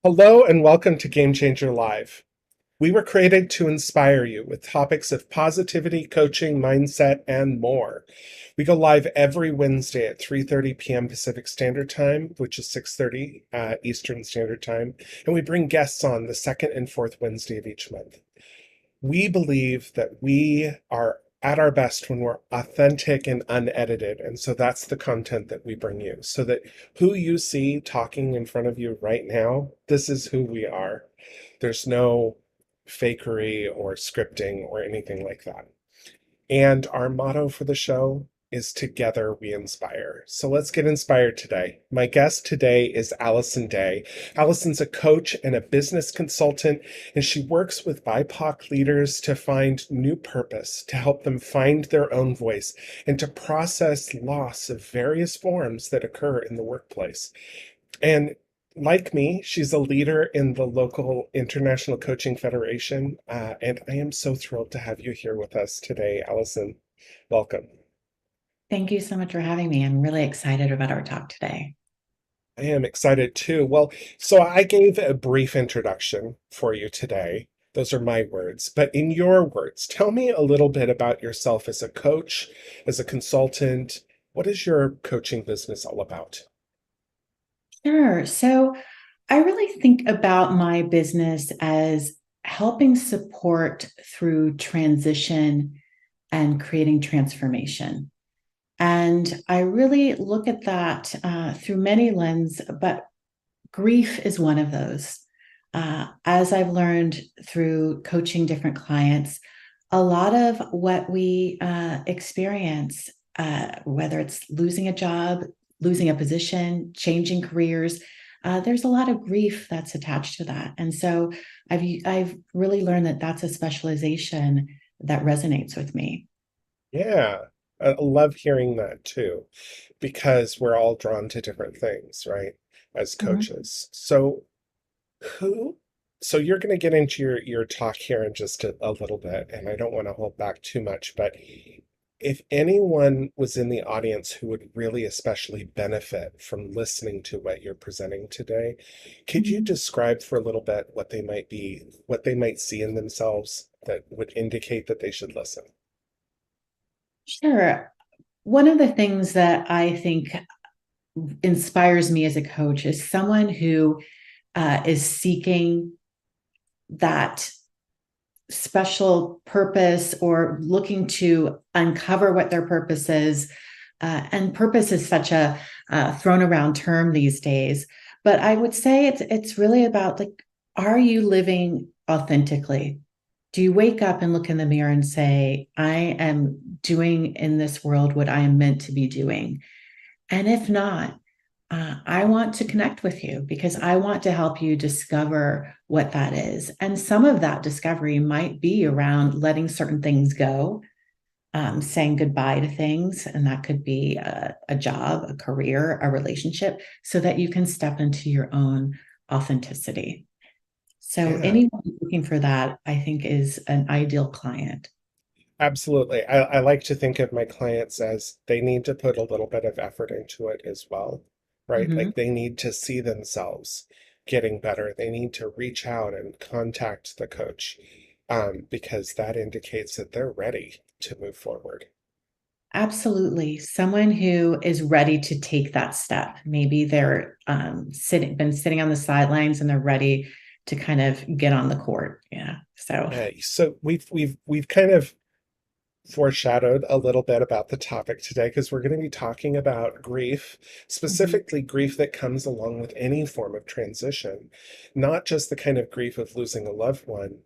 Hello and welcome to Game Changer Live. We were created to inspire you with topics of positivity, coaching, mindset, and more. We go live every Wednesday at 3:30 p.m. Pacific Standard Time, which is 6:30 Eastern Standard Time, and we bring guests on the second and fourth Wednesday of each month. We believe that we are at our best when we're authentic and unedited. And so that's the content that we bring you. So that who you see talking in front of you right now, this is who we are. There's no fakery or scripting or anything like that. And our motto for the show is Together We Inspire. So let's get inspired today. My guest today is Alyson Day. Alyson's a coach and a business consultant, and she works with BIPOC leaders to find new purpose, to help them find their own voice, and to process loss of various forms that occur in the workplace. And like me, she's a leader in the local International Coaching Federation, and I am so thrilled to have you here with us today, Alyson. Welcome. Thank you so much for having me. I'm really excited about our talk today. I am excited too. Well, so I gave a brief introduction for you today. Those are my words. But in your words, tell me a little bit about yourself as a coach, as a consultant. What is your coaching business all about? Sure. So I really think about my business as helping support through transition and creating transformation. And I really look at that through many lenses, but grief is one of those. As I've learned through coaching different clients, a lot of what we experience, whether it's losing a job, losing a position, changing careers, there's a lot of grief that's attached to that. And so I've really learned that that's a specialization that resonates with me. Yeah, I love hearing that too, because we're all drawn to different things, right? As Mhm. coaches. Who, so you're going to get into your talk here in just a little bit, and I don't want to hold back too much, but if anyone was in the audience who would really especially benefit from listening to what you're presenting today, could you Mhm. describe for a little bit what they might be, what they might see in themselves that would indicate that they should listen? Sure. One of the things that I think inspires me as a coach is someone who is seeking that special purpose or looking to uncover what their purpose is. And purpose is such a thrown around term these days, but I would say it's really about like, are you living authentically? Do you wake up and look in the mirror and say, I am doing in this world what I am meant to be doing? And if not, I want to connect with you because I want to help you discover what that is. And some of that discovery might be around letting certain things go, saying goodbye to things. And that could be a job, a career, a relationship, so that you can step into your own authenticity. So, Yeah. anyone looking for that, I think, is an ideal client. Absolutely. I like to think of my clients as they need to put a little bit of effort into it as well, right? Mhm. Like they need to see themselves getting better. They need to reach out and contact the coach because that indicates that they're ready to move forward. Absolutely. Someone who is ready to take that step. Maybe they're been sitting on the sidelines and they're ready to kind of get on the court. Yeah. So, So we've kind of foreshadowed a little bit about the topic today because we're going to be talking about grief, mhm. specifically grief that comes along with any form of transition, not just the kind of grief of losing a loved one,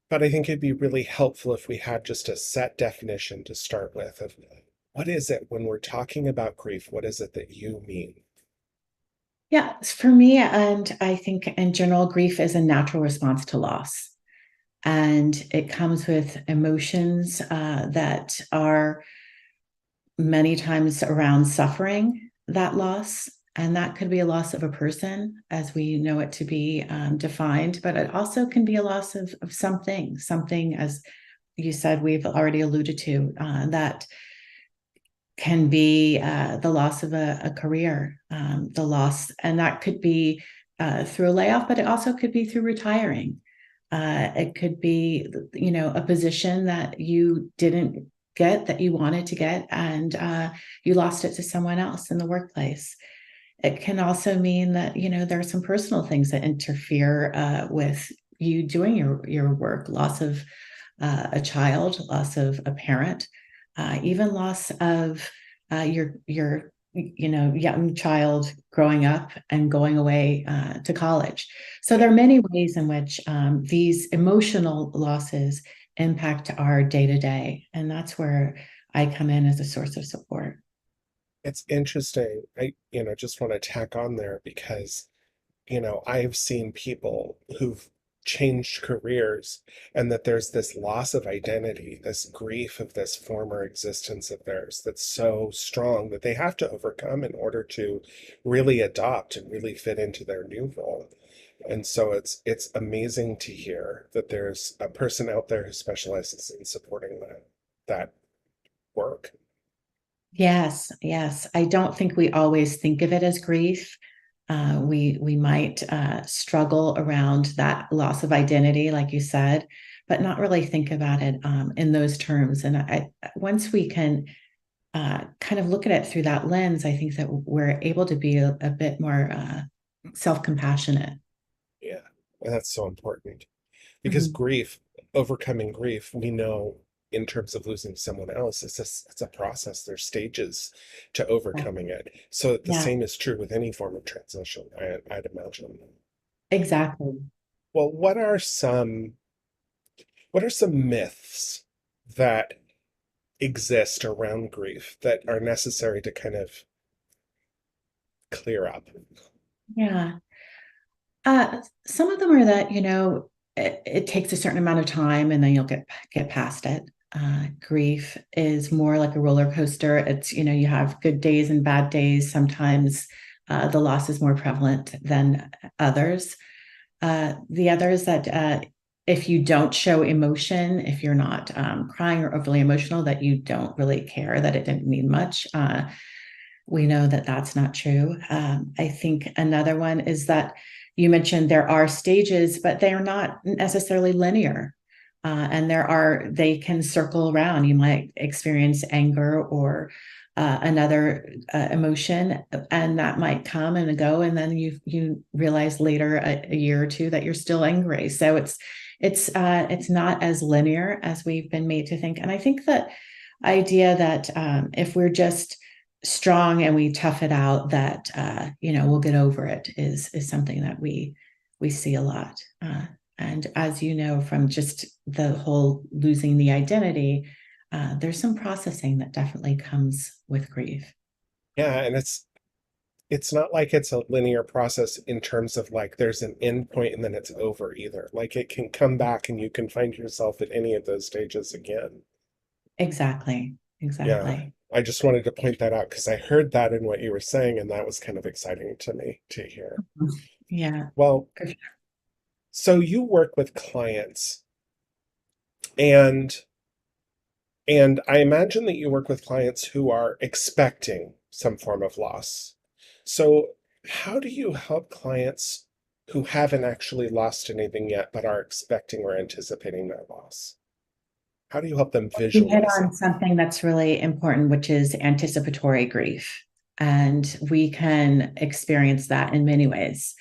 but I think it'd be really helpful if we had just a set definition to start with of what is it when we're talking about grief? What is it that you mean? Yeah, for me, and I think in general, grief is a natural response to loss. And it comes with emotions that are many times around suffering that loss. And that could be a loss of a person as we know it to be defined, but it also can be a loss of something, as you said, we've already alluded to, that can be the loss of a career, the loss, and that could be through a layoff, but it also could be through retiring. It could be, a position that you didn't get that you wanted to get, and you lost it to someone else in the workplace. It can also mean that, there are some personal things that interfere with you doing your work, loss of a child, loss of a parent, even loss of your young child growing up and going away to college. So there are many ways in which these emotional losses impact our day to day, and that's where I come in as a source of support. It's interesting. I just want to tack on there because, I've seen people who've changed careers and that there's this loss of identity, this grief of this former existence of theirs that's so strong that they have to overcome in order to really adopt and really fit into their new role. And so it's amazing to hear that there's a person out there who specializes in supporting that work. Yes, yes. I don't think we always think of it as grief. We might struggle around that loss of identity, like you said, but not really think about it in those terms. And once we can kind of look at it through that lens, I think that we're able to be a bit more self-compassionate. Yeah, and that's so important because Mhm. grief, overcoming grief, we know in terms of losing someone else, it's a process. There's stages to overcoming it. So the Yeah, same is true with any form of transition, I'd imagine. exactly. Well, what are some myths that exist around grief that are necessary to kind of clear up? Yeah. Some of them are that, it takes a certain amount of time and then you'll get past it. Grief is more like a roller coaster. It's, you have good days and bad days. Sometimes the loss is more prevalent than others. The others that if you don't show emotion, if you're not crying or overly emotional, that you don't really care, that it didn't mean much. We know that that's not true. I think another one is that you mentioned there are stages, but they are not necessarily linear. They can circle around. You might experience anger or another emotion, and that might come and go, and then you realize later a year or two that you're still angry. So it's not as linear as we've been made to think. And I think that idea that if we're just strong and we tough it out, that we'll get over it is something that we see a lot. And as you know, from just the whole losing the identity, there's some processing that definitely comes with grief. Yeah, and it's not like it's a linear process in terms of like there's an end point and then it's over either. Like it can come back and you can find yourself at any of those stages again. Exactly. Yeah, Exactly. I just wanted to point that out because I heard that in what you were saying, and that was kind of exciting to me to hear. Yeah. Well, so you work with clients, and I imagine that you work with clients who are expecting some form of loss. So how do you help clients who haven't actually lost anything yet but are expecting or anticipating that loss? How do you help them You hit visualize it? on something that's really important, which is anticipatory grief. And we can experience that in many ways.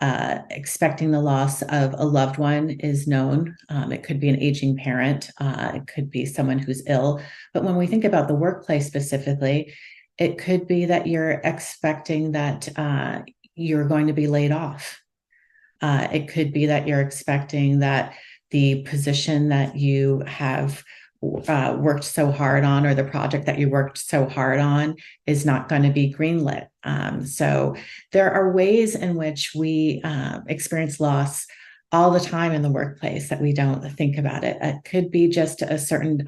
Expecting the loss of a loved one is known. It could be an aging parent, it could be someone who's ill. But when we think about the workplace specifically, it could be that you're expecting that you're going to be laid off. It could be that you're expecting that the position that you have worked so hard on, or the project that you worked so hard on, is not going to be greenlit. So there are ways in which we experience loss all the time in the workplace that we don't think about it. It could be just a certain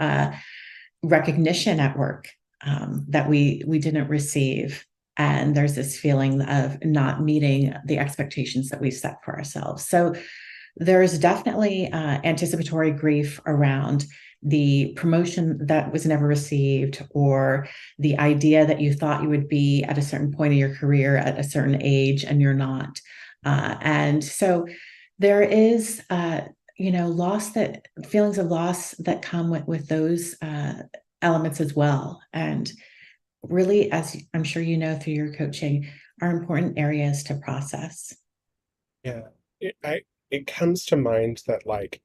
recognition at work that we didn't receive, and there's this feeling of not meeting the expectations that we set for ourselves. So there's definitely anticipatory grief around the promotion that was never received, or the idea that you thought you would be at a certain point in your career at a certain age and you're not. And so there is, loss that feelings of loss that come with those elements as well. And really, as I'm sure you know through your coaching, are important areas to process. Yeah. It comes to mind that like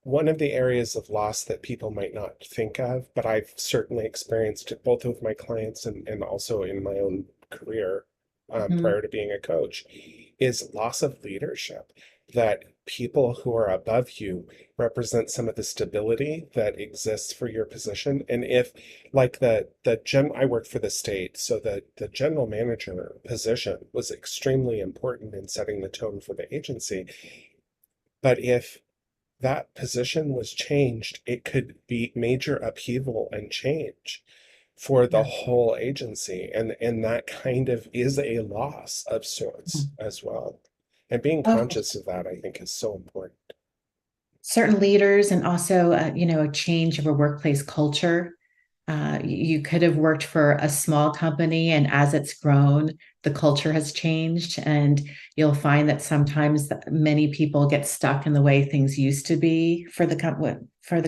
one of the areas of loss that people might not think of, but I've certainly experienced it both with my clients and also in my own career Mhm. prior to being a coach, is loss of leadership. That people who are above you represent some of the stability that exists for your position. And if like I work for the state, so the general manager position was extremely important in setting the tone for the agency. But if that position was changed, it could be major upheaval and change for the Yeah. whole agency. And that kind of is a loss of sorts Mhm. as well. And being Of conscious of that, I think, is so important. certain leaders and also, a change of a workplace culture. You could have worked for a small company, and as it's grown, the culture has changed. And you'll find that sometimes many people get stuck in the way things used to be for the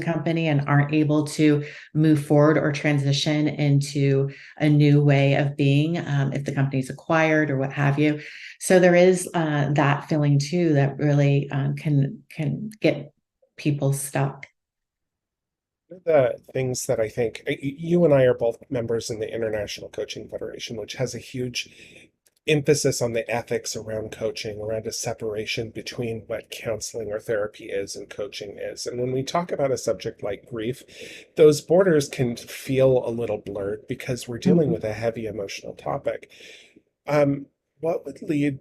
company and aren't able to move forward or transition into a new way of being if the company's acquired or what have you. So there is that feeling too that really can get people stuck. One of the things that I think you and I are both members in the International Coaching Federation, which has a huge emphasis on the ethics around coaching, around a separation between what counseling or therapy is and coaching is. And when we talk about a subject like grief, those borders can feel a little blurred because we're dealing Mhm. with a heavy emotional topic. Um, what would lead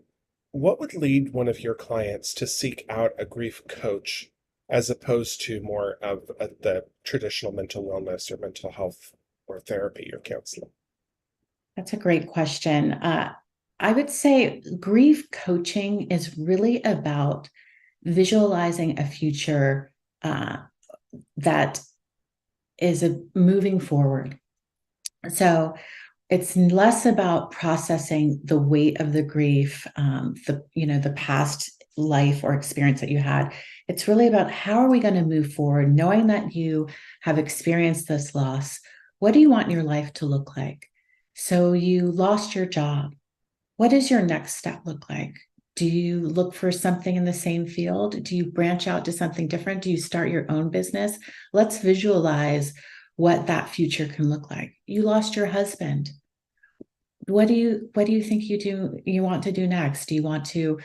what would lead one of your clients to seek out a grief coach as opposed to more of the traditional mental wellness or mental health or therapy or counseling? That's a great question. I would say grief coaching is really about visualizing a future uh, that is moving forward. So it's less about processing the weight of the grief, the past life or experience that you had. It's really about how are we going to move forward, knowing that you have experienced this loss. What do you want your life to look like? So you lost your job. What does your next step look like? Do you look for something in the same field? Do you branch out to something different? Do you start your own business? Let's visualize what that future can look like. You lost your husband. What do you think you want to do next? Do you want to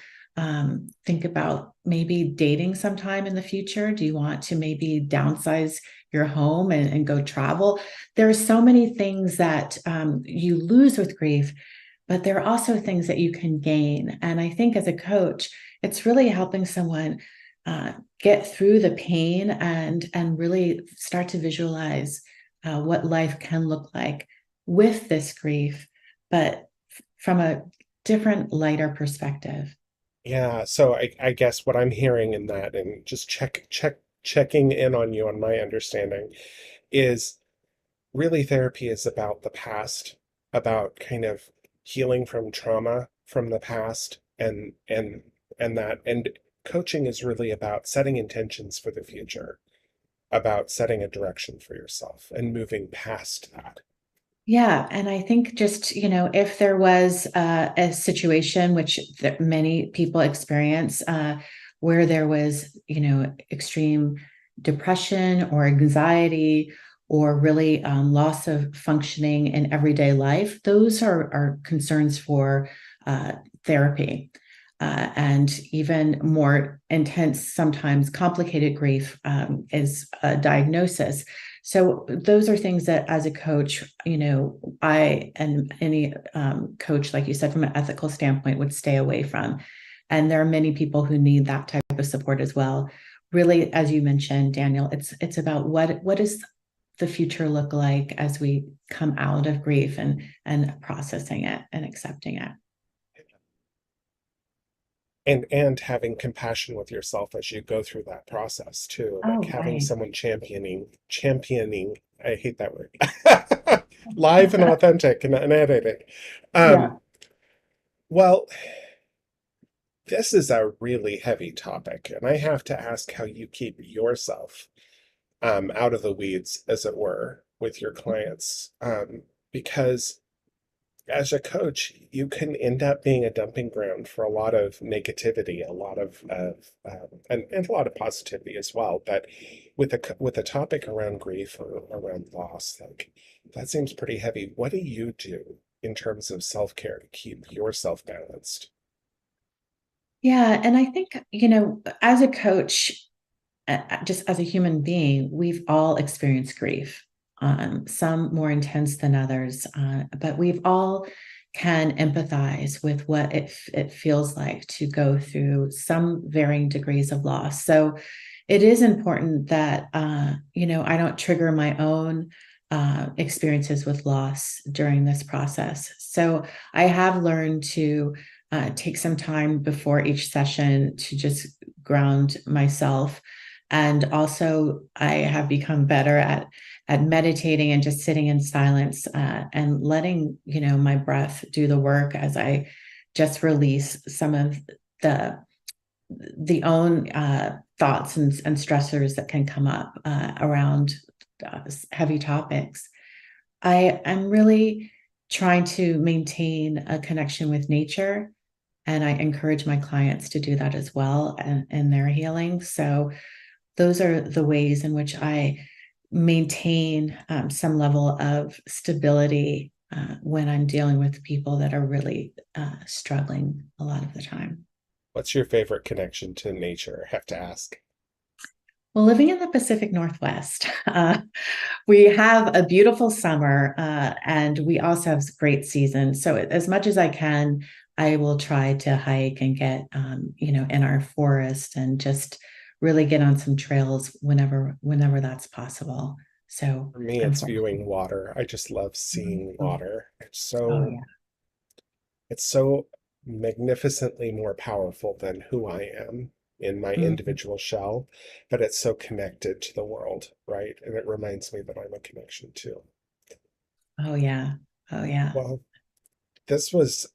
think about maybe dating sometime in the future? Do you want to maybe downsize your home and go travel? There are so many things that you lose with grief, but there are also things that you can gain. And I think as a coach, it's really helping someone get through the pain and really start to visualize what life can look like with this grief, but from a different, lighter perspective. Yeah, so I guess what I'm hearing in that and just checking in on you on my understanding is really therapy is about the past, about kind of healing from trauma from the past and coaching is really about setting intentions for the future, about setting a direction for yourself and moving past that. Yeah, and I think just, if there was a situation which that many people experience where there was, extreme depression or anxiety or really loss of functioning in everyday life, those are concerns for therapy. And even more intense, sometimes complicated grief is a diagnosis. So those are things that as a coach, I and any coach, like you said, from an ethical standpoint, would stay away from. And there are many people who need that type of support as well. Really, as you mentioned, Daniel, it's about what does the future look like as we come out of grief and processing it and accepting it. And having compassion with yourself as you go through that process too, like Oh, having right. someone championing, I hate that word, live and authentic and unedited. Yeah. um well, this is a really heavy topic, and I have to ask how you keep yourself out of the weeds, as it were, with your clients. Because as a coach, you can end up being a dumping ground for a lot of negativity, a lot and a lot of positivity as well. But with a topic around grief or around loss, like that seems pretty heavy. What do you do in terms of self-care to keep yourself balanced? Yeah, and I think, as a coach, just as a human being, we've all experienced grief, some more intense than others, but we've all can empathize with what it feels like to go through some varying degrees of loss. So it is important that, I don't trigger my own experiences with loss during this process. So I have learned to take some time before each session to just ground myself. And also, I have become better at meditating and just sitting in silence, and letting my breath do the work as I just release some of the own thoughts and stressors that can come up around heavy topics. I'm really trying to maintain a connection with nature, and I encourage my clients to do that as well in their healing. So those are the ways in which I maintain some level of stability when I'm dealing with people that are really struggling a lot of the time. What's your favorite connection to nature? I have to ask. Well, living in the Pacific Northwest, we have a beautiful summer, and we also have great seasons. So, as much as I can, I will try to hike and get, in our forest and just really get on some trails whenever that's possible. So, For me, I'm it's fortunate. viewing water. I just love seeing Mhm. water. Oh yeah. It's so magnificently more powerful than who I am in my Mhm. individual shell, but it's so connected to the world, right? And it reminds me that I'm a connection too. Oh yeah. Oh yeah. Well, this was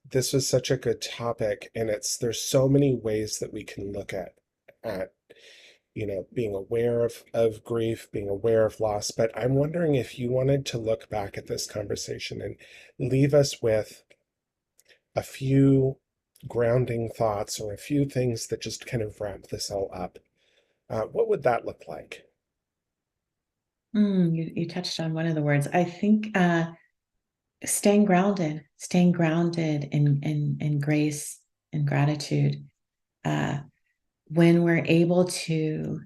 such a good topic, and there's so many ways that we can look at being aware of grief, being aware of loss. But I'm wondering if you wanted to look back at this conversation and leave us with a few grounding thoughts or a few things that just kind of wrap this all up. What would that look like? You touched on one of the words. I think staying grounded in grace and gratitude. Uh, when we're able to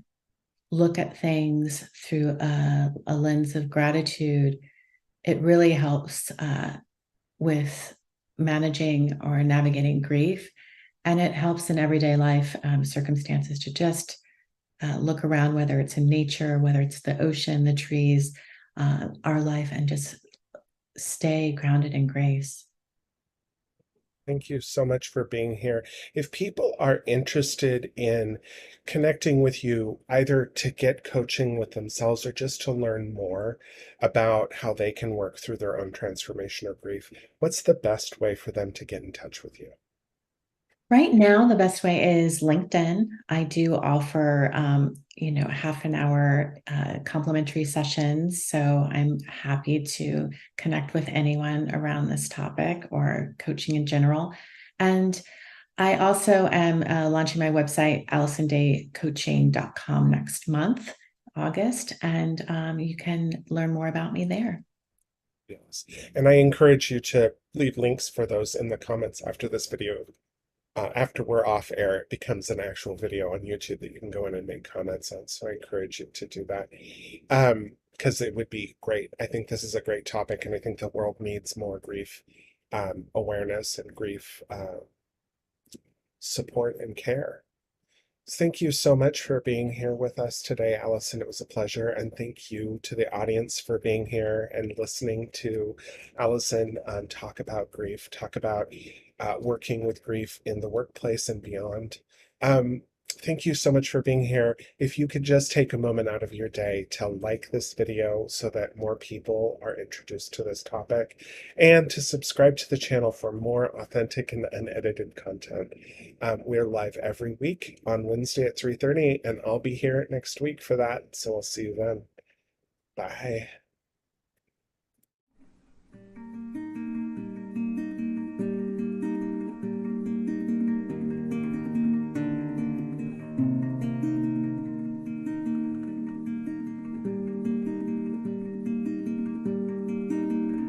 look at things through a lens of gratitude, it really helps with managing or navigating grief. And it helps in everyday life circumstances to just look around, whether it's in nature, whether it's the ocean, the trees, our life, and just stay grounded in grace. Thank you so much for being here. If people are interested in connecting with you, either to get coaching with themselves or just to learn more about how they can work through their own transformation or grief, what's the best way for them to get in touch with you? Right now, the best way is LinkedIn. I do offer, half an hour complimentary sessions. So I'm happy to connect with anyone around this topic or coaching in general. And I also am launching my website, AlysonDayCoaching.com next month, August, and you can learn more about me there. Yes. And I encourage you to leave links for those in the comments after this video. After we're off air, it becomes an actual video on YouTube that you can go in and make comments on. So I encourage you to do that. Because it would be great. I think this is a great topic, and I think the world needs more grief awareness and grief support and care. Thank you so much for being here with us today, Alyson. It was a pleasure. And thank you to the audience for being here and listening to Alyson talk about grief, talk about working with grief in the workplace and beyond. Thank you so much for being here. If you could just take a moment out of your day to like this video so that more people are introduced to this topic, and to subscribe to the channel for more authentic and unedited content. We're live every week on Wednesday at 3:30, and I'll be here next week for that. So I'll see you then. Bye.